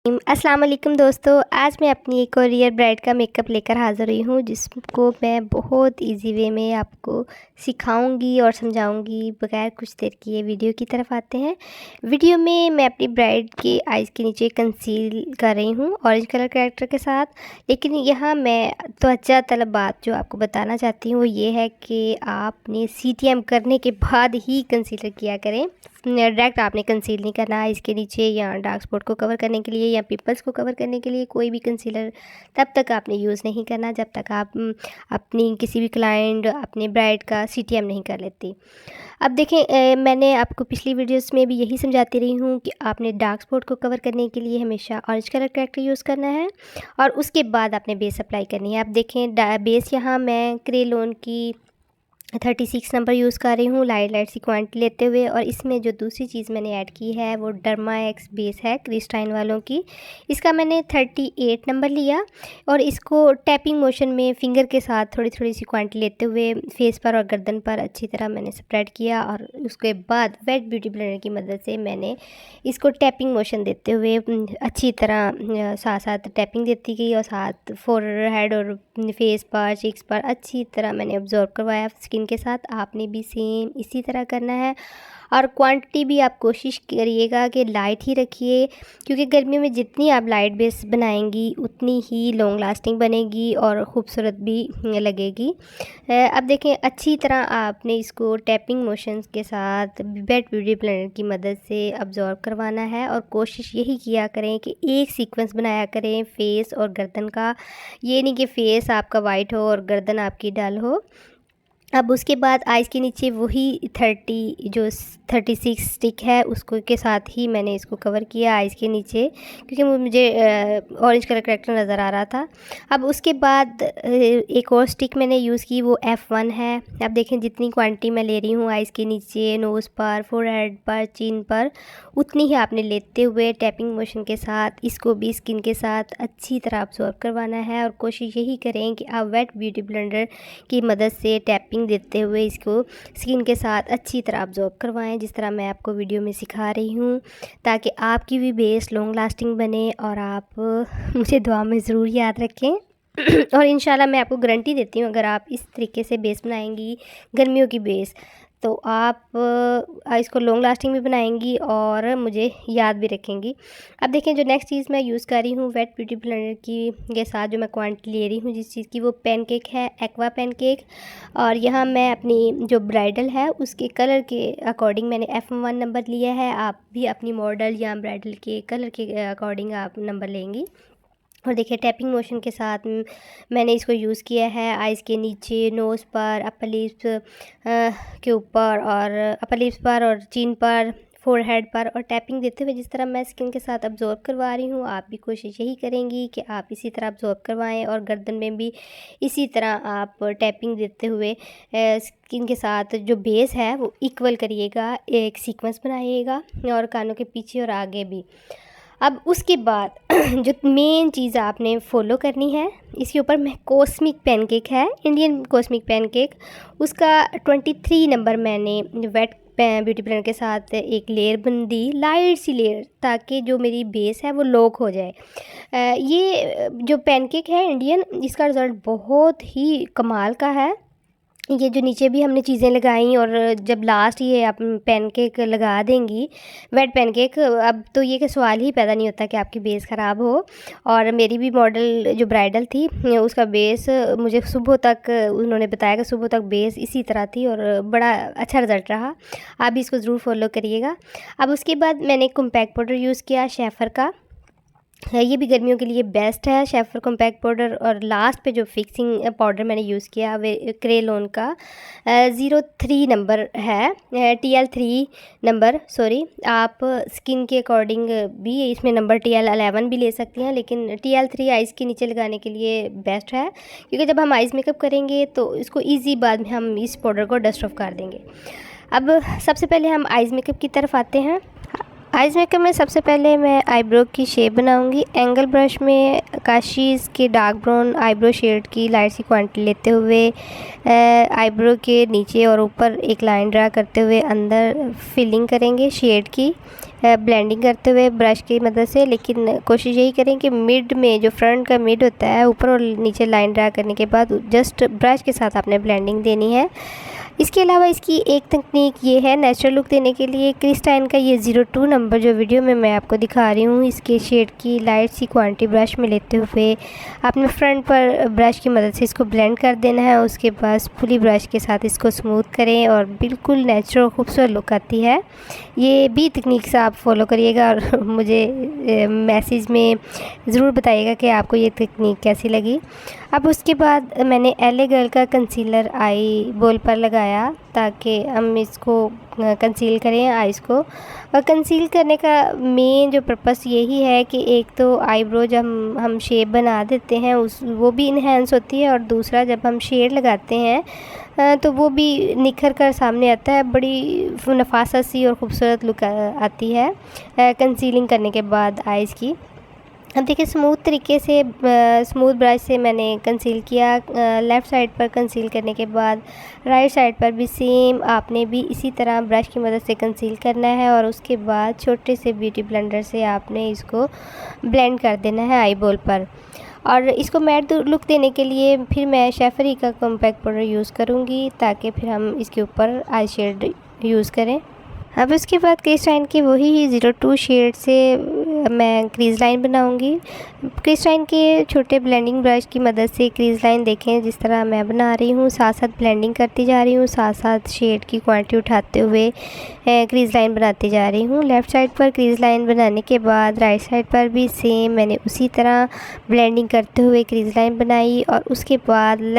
अस्सलाम वालेकुम दोस्तों, आज मैं अपनी एक कोरियर ब्राइड का मेकअप लेकर हाज़िर हुई हूँ, जिसको मैं बहुत इजी वे में आपको सिखाऊंगी और समझाऊंगी। बगैर कुछ देर किए वीडियो की तरफ आते हैं। वीडियो में मैं अपनी ब्राइड की आइज़ के नीचे कंसील कर रही हूँ ऑरेंज कलर करेक्टर के साथ। लेकिन यहाँ मैं तवज्जो तलब बात जो आपको बताना चाहती हूँ वो ये है कि आपने CTM करने के बाद ही कंसीलर किया करें। डायरेक्ट आपने कंसील नहीं करना आइज़ के नीचे या डार्क स्पॉट को कवर करने के लिए या पिंपल्स को कवर करने के लिए। कोई भी कंसीलर तब तक आपने यूज़ नहीं करना जब तक आप अपनी किसी भी क्लाइंट अपने ब्राइड का CTM नहीं कर लेती। अब देखें, मैंने आपको पिछली वीडियोस में भी यही समझाती रही हूँ कि आपने डार्क स्पॉट को कवर करने के लिए हमेशा ऑरेंज कलर करेक्टर यूज़ करना है और उसके बाद आपने बेस अप्लाई करनी है। अब देखें, बेस यहाँ मैं क्रेलोन की 36 नंबर यूज़ कर रही हूँ लाइट सी क्वांटिटी लेते हुए। और इसमें जो दूसरी चीज़ मैंने ऐड की है वो डर्मा एक्स बेस है क्रिस्टाइन वालों की। इसका मैंने 38 नंबर लिया और इसको टैपिंग मोशन में फिंगर के साथ थोड़ी थोड़ी सी क्वांटिटी लेते हुए फेस पर और गर्दन पर अच्छी तरह मैंने स्प्रेड किया। और उसके बाद वेट ब्यूटी ब्लेंडर की मदद से मैंने इसको टैपिंग मोशन देते हुए अच्छी तरह साथ साथ टैपिंग देती गई और साथ फोरहेड और फेस पर चिक्स पर अच्छी तरह मैंने ऑब्जर्व करवाया स्किन के साथ। आपने भी सेम इसी तरह करना है और क्वांटिटी भी आप कोशिश करिएगा कि लाइट ही रखिए, क्योंकि गर्मियों में जितनी आप लाइट बेस बनाएंगी उतनी ही लॉन्ग लास्टिंग बनेगी और ख़ूबसूरत भी लगेगी। अब देखें, अच्छी तरह आपने इसको टैपिंग मोशंस के साथ वेट ब्यूटी ब्लेंडर की मदद से ऑब्जर्व करवाना है और कोशिश यही किया करें कि एक सीक्वेंस बनाया करें फेस और गर्दन का। ये नहीं कि फेस आपका वाइट हो और गर्दन आपकी डल हो। अब उसके बाद आइज़ के नीचे वही 36 स्टिक है उसको के साथ ही मैंने इसको कवर किया आइज़ के नीचे, क्योंकि मुझे ऑरेंज कलर करेक्टर नज़र आ रहा था। अब उसके बाद एक और स्टिक मैंने यूज़ की, वो F1 है। अब देखें, जितनी क्वांटिटी मैं ले रही हूँ आइज़ के नीचे, नोज़ पर, फोरहेड पर, चिन पर, उतनी ही आपने लेते हुए टैपिंग मोशन के साथ इसको भी स्किन के साथ अच्छी तरह ऑब्जर्व करवाना है। और कोशिश यही करें कि आप वेट ब्यूटी ब्लेंडर की मदद से टैपिंग देते हुए इसको स्किन के साथ अच्छी तरह ऑब्जर्व करवाएं, जिस तरह मैं आपको वीडियो में सिखा रही हूँ, ताकि आपकी भी बेस लॉन्ग लास्टिंग बने। और आप मुझे दुआ में ज़रूर याद रखें और इंशाल्लाह मैं आपको गारंटी देती हूँ, अगर आप इस तरीके से बेस बनाएंगी गर्मियों की बेस, तो आप इसको लॉन्ग लास्टिंग भी बनाएंगी और मुझे याद भी रखेंगी। अब देखें, जो नेक्स्ट चीज़ मैं यूज़ कर रही हूँ वेट ब्यूटी ब्लेंडर की के साथ जो मैं क्वांटिटी ले रही हूँ जिस चीज़ की, वो पैनकेक है, एक्वा पैनकेक। और यहाँ मैं अपनी जो ब्राइडल है उसके कलर के अकॉर्डिंग मैंने F1 नंबर लिया है। आप भी अपनी मॉडल या ब्राइडल के कलर के अकॉर्डिंग आप नंबर लेंगी। और देखिए, टैपिंग मोशन के साथ मैंने इसको यूज़ किया है आइज़ के नीचे, नोज़ पर, अपर लिप्स के ऊपर और अपर लिप्स पर और चिन पर, फोरहेड पर, और टैपिंग देते हुए जिस तरह मैं स्किन के साथ ऑब्जर्व करवा रही हूँ, आप भी कोशिश यही करेंगी कि आप इसी तरह ऑब्जर्व करवाएं। और गर्दन में भी इसी तरह आप टैपिंग देते हुए स्किन के साथ जो बेस है वो इक्वल करिएगा, एक सीक्वेंस बनाइएगा और कानों के पीछे और आगे भी। अब उसके बाद जो मेन चीज़ आपने फॉलो करनी है, इसके ऊपर मैं कॉस्मिक पैनकेक है, इंडियन कॉस्मिक पैनकेक, उसका 23 नंबर मैंने वेट ब्यूटी ब्लेंडर के साथ एक लेयर बन दी, लाइट सी लेयर, ताकि जो मेरी बेस है वो लॉक हो जाए। ये जो पैनकेक है इंडियन, इसका रिज़ल्ट बहुत ही कमाल का है। ये जो नीचे भी हमने चीज़ें लगाई और जब लास्ट ये आप पैनकेक लगा देंगी वेट पैनकेक, अब तो ये कि सवाल ही पैदा नहीं होता कि आपकी बेस ख़राब हो। और मेरी भी मॉडल जो ब्राइडल थी उसका बेस मुझे सुबह तक उन्होंने बताया कि सुबह तक बेस इसी तरह थी और बड़ा अच्छा रिज़ल्ट रहा। आप भी इसको ज़रूर फॉलो करिएगा। अब उसके बाद मैंने कॉम्पैक्ट पाउडर यूज़ किया शेफर का, ये भी गर्मियों के लिए बेस्ट है शेफर कॉम्पैक्ट पाउडर। और लास्ट पे जो फिक्सिंग पाउडर मैंने यूज़ किया वे क्रेलोन का 03 नंबर है, TL3 नंबर, सॉरी। आप स्किन के अकॉर्डिंग भी इसमें नंबर TL11 भी ले सकती हैं, लेकिन TL3 आइज़ के नीचे लगाने के लिए बेस्ट है, क्योंकि जब हम आइज़ मेकअप करेंगे तो इसको ईजी बाद में हम इस पाउडर को डस्ट ऑफ कर देंगे। अब सबसे पहले हम आइज़ मेकअप की तरफ आते हैं। आइज़ मेकअप में सबसे पहले मैं आईब्रो की शेप बनाऊंगी। एंगल ब्रश में काशीज़ के डार्क ब्राउन आईब्रो शेड की लाइट सी क्वांटिटी लेते हुए आईब्रो के नीचे और ऊपर एक लाइन ड्रा करते हुए अंदर फिलिंग करेंगे शेड की, ब्लेंडिंग करते हुए ब्रश की मदद से। लेकिन कोशिश यही करें कि मिड में जो फ्रंट का मिड होता है, ऊपर और नीचे लाइन ड्रा करने के बाद जस्ट ब्रश के साथ आपने ब्लेंडिंग देनी है। इसके अलावा इसकी एक तकनीक ये है नेचुरल लुक देने के लिए, क्रिस्टाइन का ये 02 नंबर जो वीडियो में मैं आपको दिखा रही हूँ, इसके शेड की लाइट सी क्वांटिटी ब्रश में लेते हुए आपने फ्रंट पर ब्रश की मदद से इसको ब्लेंड कर देना है। उसके बाद फुली ब्रश के साथ इसको स्मूथ करें और बिल्कुल नेचुरल खूबसूरत लुक आती है। ये भी तकनीक से आप फॉलो करिएगा और मुझे मैसेज में ज़रूर बताइएगा कि आपको ये तकनीक कैसी लगी। अब उसके बाद मैंने एलए गर्ल का कंसीलर आई बॉल पर लगाया ताकि हम इसको कंसील करें आइज़ को। और कंसील करने का मेन जो पर्पस यही है कि एक तो आईब्रो जब हम शेप बना देते हैं वो भी इन्हेंस होती है, और दूसरा जब हम शेड लगाते हैं तो वो भी निखर कर सामने आता है, बड़ी नफासत सी और ख़ूबसूरत लुक आती है कंसीलिंग करने के बाद आइज़ की। अब देखिए स्मूथ तरीके से स्मूथ ब्रश से मैंने कंसील किया। लेफ़्ट साइड पर कंसील करने के बाद राइट साइड पर भी सेम आपने भी इसी तरह ब्रश की मदद से कंसील करना है, और उसके बाद छोटे से ब्यूटी ब्लेंडर से आपने इसको ब्लेंड कर देना है आई बॉल पर। और इसको मैट लुक देने के लिए फिर मैं शेफरी का कॉम्पैक्ट पाउडर यूज़ करूँगी ताकि फिर हम इसके ऊपर आई शेड यूज़ करें। अब उसके बाद क्रिस्टाइन की वही 02 शेड से मैं क्रीज़ लाइन बनाऊंगी। क्रिस्टाइन के छोटे ब्लेंडिंग ब्रश की मदद से क्रीज़ लाइन देखें जिस तरह मैं बना रही हूँ, साथ साथ ब्लेंडिंग करती जा रही हूँ, साथ साथ शेड की क्वांटिटी उठाते हुए क्रीज़ लाइन बनाती जा रही हूँ। लेफ़्ट साइड पर क्रीज़ लाइन बनाने के बाद राइट साइड पर भी सेम मैंने उसी तरह ब्लेंडिंग करते हुए क्रीज़ लाइन बनाई, और उसके बाद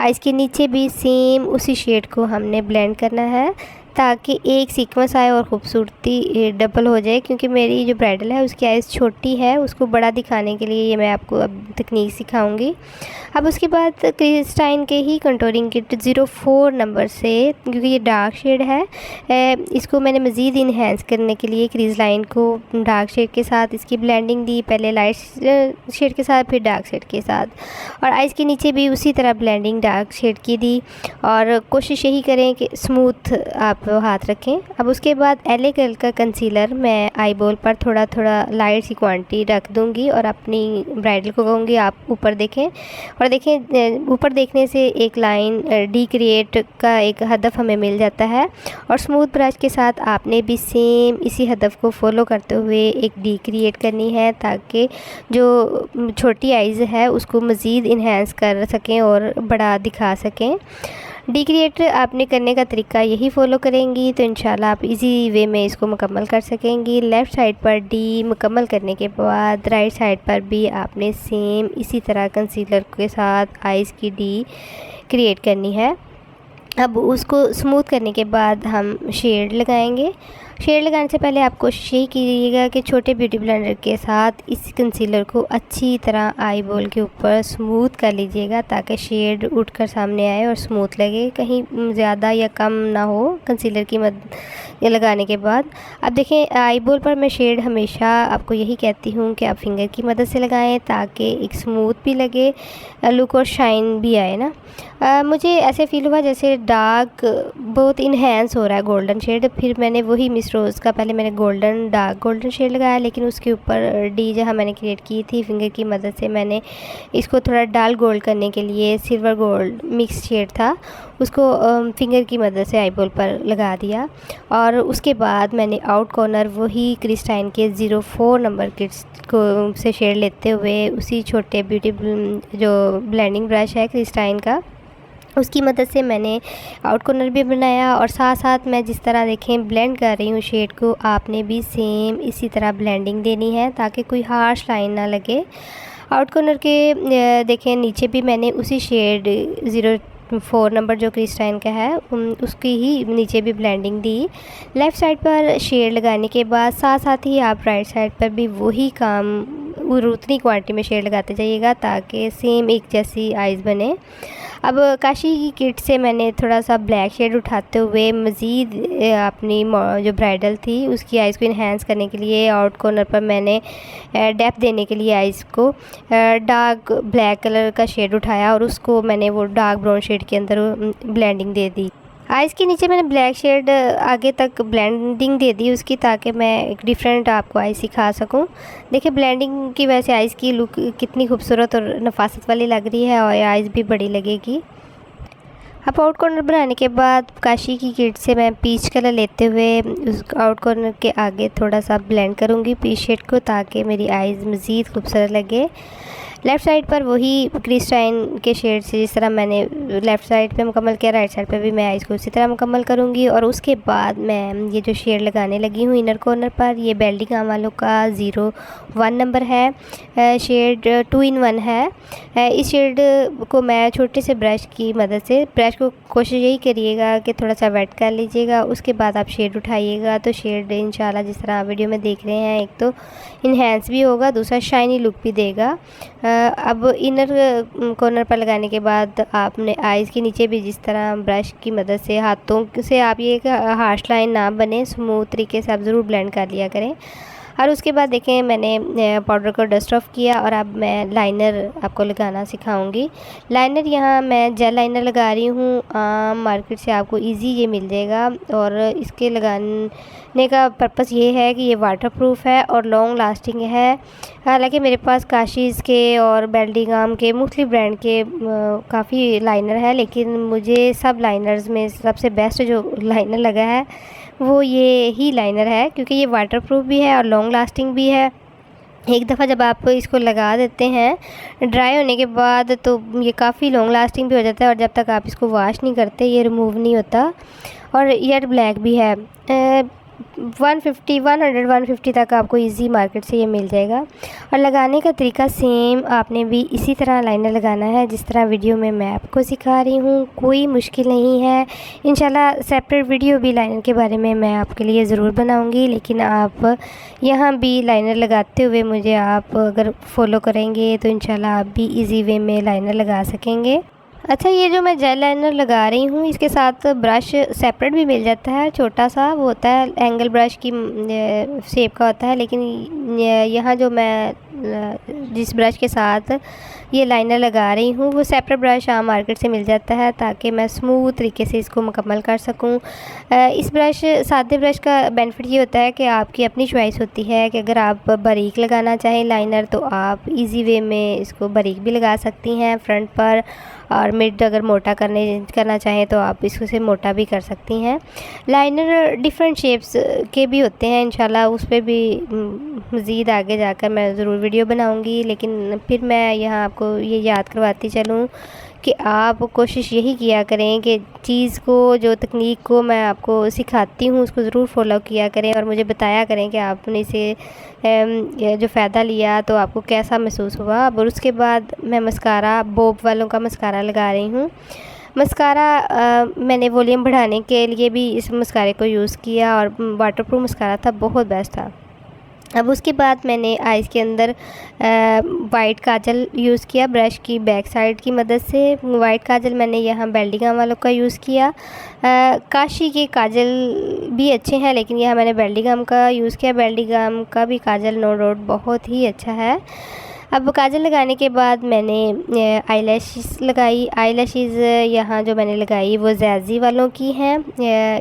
आइज़ के नीचे भी सेम उसी शेड को हमने ब्लेंड करना है ताकि एक सीक्वेंस आए और ख़ूबसूरती डबल हो जाए। क्योंकि मेरी जो ब्राइडल है उसकी आइज़ छोटी है, उसको बड़ा दिखाने के लिए ये मैं आपको अब तकनीक सिखाऊंगी। अब उसके बाद क्रिस्टाइन के ही कंटूरिंग किट 04 नंबर से, क्योंकि ये डार्क शेड है, इसको मैंने मज़ीद इन्हेंस करने के लिए क्रीज़ लाइन को डार्क शेड के साथ इसकी ब्लेंडिंग दी, पहले लाइट शेड के साथ फिर डार्क शेड के साथ, और आइज़ के नीचे भी उसी तरह ब्लेंडिंग डार्क शेड की दी। और कोशिश यही करें कि स्मूथ आप हाथ रखें। अब उसके बाद एलए गर्ल का कंसीलर मैं आई बॉल पर थोड़ा थोड़ा लाइट सी क्वांटिटी रख दूंगी और अपनी ब्राइडल को कहूँगी आप ऊपर देखें, और देखें ऊपर देखने से एक लाइन डी क्रिएट का एक हदफ हमें मिल जाता है, और स्मूथ ब्रश के साथ आपने भी सेम इसी हदफ को फॉलो करते हुए एक डी क्रिएट करनी है ताकि जो छोटी आइज़ है उसको मज़ीद इन्हेंस कर सकें और बड़ा दिखा सकें। डी क्रिएट आपने करने का तरीका यही फॉलो करेंगी तो इंशाल्लाह आप इजी वे में इसको मुकम्मल कर सकेंगी। लेफ़्ट साइड पर डी मुकम्मल करने के बाद राइट साइड पर भी आपने सेम इसी तरह कंसीलर के साथ आइज़ की डी क्रिएट करनी है। अब उसको स्मूथ करने के बाद हम शेड लगाएंगे। शेड लगाने से पहले आप कोशिश यही कीजिएगा कि छोटे ब्यूटी ब्लेंडर के साथ इस कंसीलर को अच्छी तरह आई बॉल के ऊपर स्मूथ कर लीजिएगा ताकि शेड उठकर सामने आए और स्मूथ लगे, कहीं ज़्यादा या कम ना हो कंसीलर की लगाने के बाद। अब देखें आई बॉल पर मैं शेड हमेशा आपको यही कहती हूँ कि आप फिंगर की मदद से लगाएं ताकि एक स्मूथ भी लगे, लुक और शाइन भी आए ना। मुझे ऐसे फ़ील हुआ जैसे डार्क बहुत इन्हेंस हो रहा है गोल्डन शेड, फिर मैंने वही मिस रोज़ का पहले मैंने डार्क गोल्डन शेड लगाया, लेकिन उसके ऊपर डी जहाँ मैंने क्रिएट की थी फिंगर की मदद से मैंने इसको थोड़ा डाल गोल्ड करने के लिए सिल्वर गोल्ड मिक्स शेड था उसको फिंगर की मदद से आई बॉल पर लगा दिया। और उसके बाद मैंने आउट कॉर्नर वही क्रिस्टाइन के 04 नंबर किट्स को से शेड लेते हुए उसी छोटे ब्यूटी जो ब्लेंडिंग ब्रश है क्रिस्टाइन का उसकी मदद से मैंने आउट कॉर्नर भी बनाया, और साथ साथ मैं जिस तरह देखें ब्लेंड कर रही हूँ शेड को आपने भी सेम इसी तरह ब्लेंडिंग देनी है ताकि कोई हार्श लाइन ना लगे। आउट कॉर्नर के देखें नीचे भी मैंने उसी शेड 4 नंबर जो क्रिस्टाइन का है उसकी ही नीचे भी ब्लेंडिंग दी। लेफ़्ट साइड पर शेड लगाने के बाद साथ साथ ही आप राइट साइड पर भी वही काम और उतनी क्वांटिटी में शेड लगाते जाइएगा ताकि सेम एक जैसी आइज़ बने। अब काशी की किट से मैंने थोड़ा सा ब्लैक शेड उठाते हुए मज़ीद अपनी जो ब्राइडल थी उसकी आइज़ को इन्हेंस करने के लिए आउट कॉर्नर पर मैंने डेप्थ देने के लिए आइज़ को डार्क ब्लैक कलर का शेड उठाया और उसको मैंने वो डार्क ब्राउन शेड के अंदर ब्लेंडिंग दे दी। आइज़ के नीचे मैंने ब्लैक शेड आगे तक ब्लेंडिंग दे दी उसकी, ताकि मैं एक डिफरेंट आपको आइज़ सिखा सकूं। देखिए ब्लेंडिंग की वजह से आइज़ की लुक कितनी खूबसूरत और नफासत वाली लग रही है और आइज़ भी बड़ी लगेगी। अब आउट कॉर्नर बनाने के बाद काशी की किट से मैं पीच कलर लेते हुए उस आउट कॉर्नर के आगे थोड़ा सा ब्लेंड करूँगी पीच शेड को, ताकि मेरी आइज़ मज़ीद खूबसूरत लगे। लेफ़्ट साइड पर वही क्रिस्टाइन के शेड से जिस तरह मैंने लेफ़्ट साइड पे मुकम्मल किया, राइट साइड पे भी मैं आइज़ को उसी तरह मुकम्मल करूँगी। और उसके बाद मैं ये जो शेड लगाने लगी हूँ इनर कॉर्नर पर, ये बेल्डिंग वालों का 01 नंबर है, शेड 2 in 1 है। इस शेड को मैं छोटे से ब्रश की मदद से, ब्रश को कोशिश यही करिएगा कि थोड़ा सा वेट कर लीजिएगा, उसके बाद आप शेड उठाइएगा तो शेड इंशाल्लाह जिस तरह आप वीडियो में देख रहे हैं एक तो इन्हेंस भी होगा, दूसरा शाइनी लुक भी देगा। अब इनर कॉर्नर पर लगाने के बाद आपने आइज़ के नीचे भी जिस तरह ब्रश की मदद से हाथों से आप ये हार्श लाइन ना बने, स्मूथ तरीके से आप ज़रूर ब्लेंड कर लिया करें। और उसके बाद देखें मैंने पाउडर को डस्ट ऑफ किया और अब मैं लाइनर आपको लगाना सिखाऊंगी। लाइनर यहाँ मैं जेल लाइनर लगा रही हूँ, मार्केट से आपको इजी ये मिल जाएगा और इसके लगाने का पर्पस ये है कि ये वाटरप्रूफ है और लॉन्ग लास्टिंग है। हालांकि मेरे पास काशीज़ के और बेल्डिंगम के मुख्तलिफ ब्रांड के काफ़ी लाइनर है, लेकिन मुझे सब लाइनर्स में सबसे बेस्ट जो लाइनर लगा है वो ये ही लाइनर है, क्योंकि ये वाटरप्रूफ भी है और लॉन्ग लास्टिंग भी है। एक दफ़ा जब आप इसको लगा देते हैं ड्राई होने के बाद तो ये काफ़ी लॉन्ग लास्टिंग भी हो जाता है और जब तक आप इसको वॉश नहीं करते ये रिमूव नहीं होता। और येट ब्लैक भी है, 150 तक आपको इजी मार्केट से ये मिल जाएगा। और लगाने का तरीका सेम आपने भी इसी तरह लाइनर लगाना है जिस तरह वीडियो में मैं आपको सिखा रही हूँ, कोई मुश्किल नहीं है। इंशाल्लाह सेपरेट वीडियो भी लाइनर के बारे में मैं आपके लिए ज़रूर बनाऊँगी, लेकिन आप यहाँ भी लाइनर लगाते हुए मुझे आप अगर फॉलो करेंगे तो इंशाल्लाह आप भी ईजी वे में लाइनर लगा सकेंगे। अच्छा, ये जो मैं जेल लाइनर लगा रही हूँ इसके साथ ब्रश सेपरेट भी मिल जाता है, छोटा सा वो होता है एंगल ब्रश की शेप का होता है, लेकिन यहाँ जो मैं जिस ब्रश के साथ ये लाइनर लगा रही हूँ वो सेपरेट ब्रश आम मार्केट से मिल जाता है, ताकि मैं स्मूथ तरीके से इसको मुकम्मल कर सकूँ। इस ब्रश सादे ब्रश का बेनिफिट ये होता है कि आपकी अपनी चॉइस होती है कि अगर आप बारीक लगाना चाहें लाइनर तो आप इजी वे में इसको बारीक भी लगा सकती हैं फ्रंट पर, और मिड अगर मोटा करना चाहें तो आप इसको से मोटा भी कर सकती हैं। लाइनर डिफरेंट शेप्स के भी होते हैं, इंशाल्लाह उस पर भी मज़ीद आगे जाकर मैं ज़रूर वीडियो बनाऊंगी, लेकिन फिर मैं यहाँ आपको ये याद करवाती चलूँ कि आप कोशिश यही किया करें कि चीज़ को, जो तकनीक को मैं आपको सिखाती हूँ उसको ज़रूर फॉलो किया करें और मुझे बताया करें कि आपने इसे जो फ़ायदा लिया तो आपको कैसा महसूस हुआ। और उसके बाद मैं मस्कारा, बोब वालों का मस्कारा लगा रही हूँ। मस्कारा मैंने वॉल्यूम बढ़ाने के लिए भी इस मस्कारे को यूज़ किया और वाटरप्रूफ मस्कारा था, बहुत बेस्ट था। अब उसके बाद मैंने आइज़ के अंदर वाइट काजल यूज़ किया ब्रश की बैक साइड की मदद से। वाइट काजल मैंने यहाँ बेल्डिंगम वालों का यूज़ किया। काशी के काजल भी अच्छे हैं, लेकिन यहाँ मैंने बेल्डिंगम का यूज़ किया। बेल्डिंगम का भी काजल नो डाउट बहुत ही अच्छा है। अब काजल लगाने के बाद मैंने आईलैशेस लगाई। आईलैशेस यहाँ जो मैंने लगाई वो जैज़ी वालों की हैं।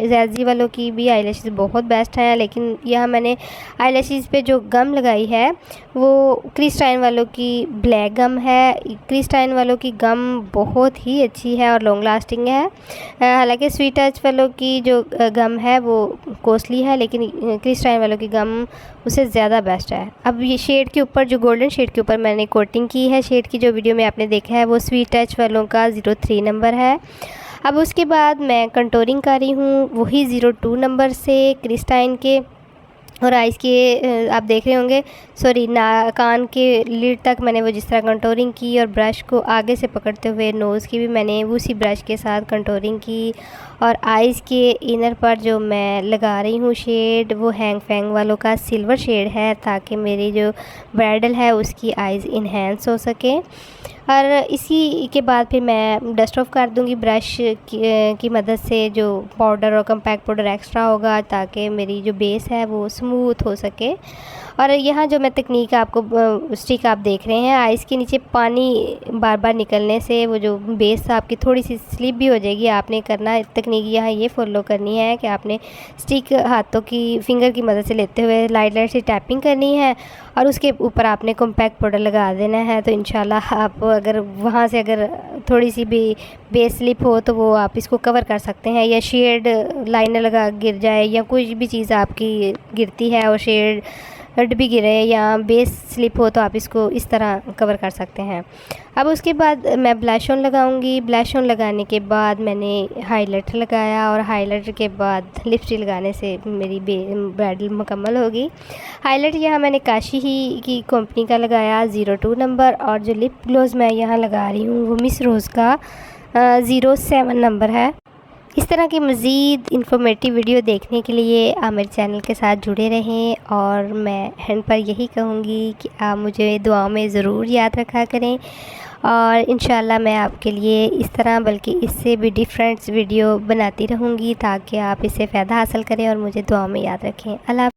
जैज़ी वालों की भी आईलैशेस बहुत बेस्ट हैं, लेकिन यहाँ मैंने आईलैशेस पे जो गम लगाई है वो क्रिस्टाइन वालों की ब्लैक गम है। क्रिस्टाइन वालों की गम बहुत ही अच्छी है और लॉन्ग लास्टिंग है। हालांकि स्वीट टच वालों की जो गम है वो कॉस्टली है, लेकिन क्रिस्टाइन वालों की गम उससे ज़्यादा बेस्ट है। अब ये शेड के ऊपर, जो गोल्डन शेड के ऊपर मैंने कोटिंग की है शेड की, जो वीडियो में आपने देखा है वो स्वीट टच वालों का 03 नंबर है। अब उसके बाद मैं कंटूरिंग कर रही हूँ वही 02 नंबर से क्रिस्टाइन के, और आइज़ के आप देख रहे होंगे, सॉरी, ना कान के लीड तक मैंने वो जिस तरह कंटूरिंग की, और ब्रश को आगे से पकड़ते हुए नोज़ की भी मैंने उसी ब्रश के साथ कंटूरिंग की। और आइज़ के इनर पर जो मैं लगा रही हूँ शेड, वो हैंग फैंग वालों का सिल्वर शेड है, ताकि मेरी जो ब्राइडल है उसकी आइज़ इन्हेंस हो सके। और इसी के बाद फिर मैं डस्ट ऑफ कर दूंगी ब्रश की मदद से जो पाउडर और कम्पैक्ट पाउडर एक्स्ट्रा होगा, ताकि मेरी जो बेस है वो स्मूथ हो सके। और यहाँ जो मैं तकनीक आपको स्टिक आप देख रहे हैं, आइस के नीचे पानी बार बार निकलने से वो जो बेस आपकी थोड़ी सी स्लिप भी हो जाएगी। आपने करना तकनीक यहाँ ये फॉलो करनी है कि आपने स्टिक हाथों की फिंगर की मदद से लेते हुए लाइट लाइट से टैपिंग करनी है, और उसके ऊपर आपने कॉम्पैक्ट पाउडर लगा देना है। तो इंशाल्लाह आप अगर वहाँ से अगर थोड़ी सी भी बेस स्लिप हो तो वो आप इसको कवर कर सकते हैं, या शेड लाइनर लगा गिर जाए, या कोई भी चीज़ आपकी गिरती है और शेड भी गिरे या बेस स्लिप हो, तो आप इसको इस तरह कवर कर सकते हैं। अब उसके बाद मैं ब्लश ऑन लगाऊंगी। ब्लश ऑन लगाने के बाद मैंने हाइलाइटर लगाया, और हाइलाइटर के बाद लिपस्टिक लगाने से मेरी ब्राइडल मुकम्मल होगी। हाइलाइटर यहाँ मैंने काशी ही की कंपनी का लगाया 02 नंबर, और जो लिप ग्लोज़ मैं यहाँ लगा रही हूँ वो मिस रोज़ का 07 नंबर है। इस तरह की मज़ीद इन्फॉर्मेटिव वीडियो देखने के लिए आप मेरे चैनल के साथ जुड़े रहें, और मैं एंड पर यही कहूँगी कि आप मुझे दुआओं में ज़रूर याद रखा करें, और इंशाल्लाह मैं आपके लिए इस तरह बल्कि इससे भी डिफरेंट वीडियो बनाती रहूँगी, ताकि आप इससे फ़ायदा हासिल करें और मुझे दुआओं में याद रखें। अल्लाह।